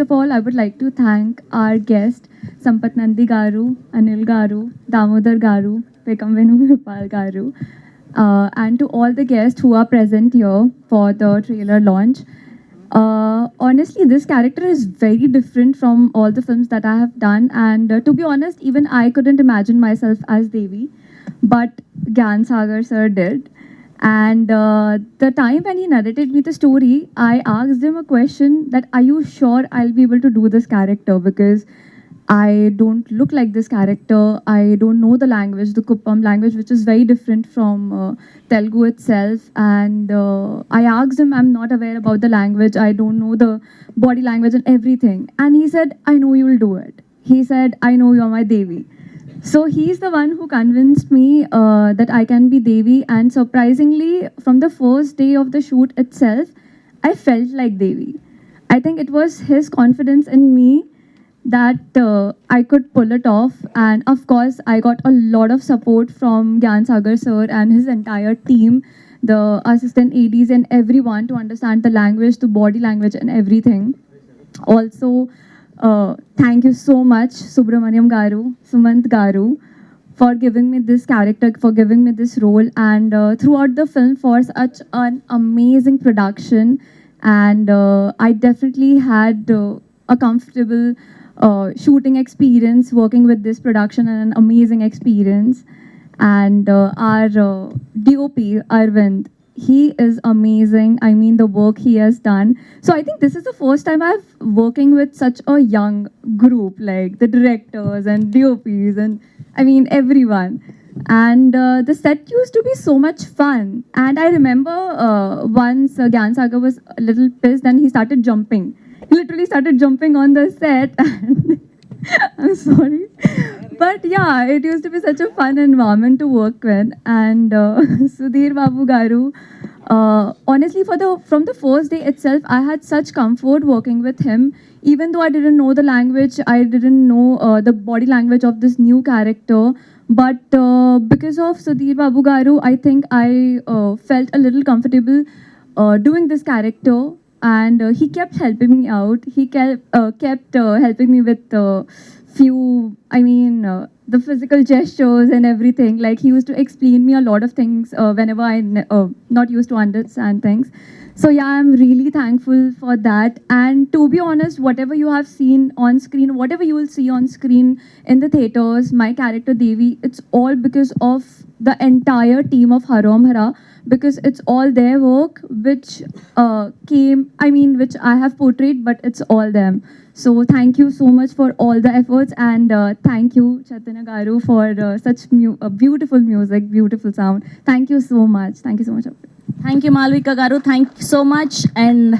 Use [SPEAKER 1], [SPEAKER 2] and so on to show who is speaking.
[SPEAKER 1] of all, I would like to thank our guest, Sampath Nandi Garu, Anil Garu, Damodar Garu, Pekam Venugopal Garu, and to all the guests who are present here for the trailer launch. Honestly, this character is very different from all the films that I have done, and to be honest, even I couldn't imagine myself as Devi, but Gyan Sagar sir did. And the time when he narrated me the story, I asked him a question that, "Are you sure I'll be able to do this character? Because I don't look like this character. I don't know the language, the Kuppam language, which is very different from Telugu itself." And I asked him, "I'm not aware about the language. I don't know the body language and everything." And he said, "I know you'll do it." He said, "I know you're my Devi." So he's the one who convinced me that I can be Devi. And surprisingly, from the first day of the shoot itself, I felt like Devi. I think it was his confidence in me that I could pull it off. And of course, I got a lot of support from Gyan Sagar sir and his entire team, the assistant ADs and everyone, to understand the language, the body language and everything. Also, thank you so much, Subramaniam Garu, Sumant Garu, for giving me this character, for giving me this role, and throughout the film for such an amazing production. And I definitely had a comfortable shooting experience working with this production and an amazing experience. And our DOP, Arvind, he is amazing. I mean, the work he has done. So I think this is the first time I've working with such a young group, like the directors and DOPs and I mean everyone. And the set used to be so much fun. And I remember once Gyan Sagar was a little pissed and he started jumping. He literally started jumping on the set. And I'm sorry. But yeah, it used to be such a fun environment to work with. And Sudhir Babu Garu, honestly, from the first day itself, I had such comfort working with him. Even though I didn't know the language, I didn't know the body language of this new character. But because of Sudhir Babu Garu, I think I felt a little comfortable doing this character. And he kept helping me out. He kept helping me with the physical gestures and everything. Like he used to explain me a lot of things whenever I not used to understand things. So yeah, I'm really thankful for that. And to be honest, whatever you have seen on screen, whatever you will see on screen in the theaters, my character Devi, it's all because of the entire team of Harom Hara, because it's all their work which which I have portrayed, but it's all them. So thank you so much for all the efforts, and thank you Chaitanya Garu for such beautiful music, beautiful sound. Thank you so much. Thank you so much.
[SPEAKER 2] Thank you, Malvika Garu. Thank you so much. And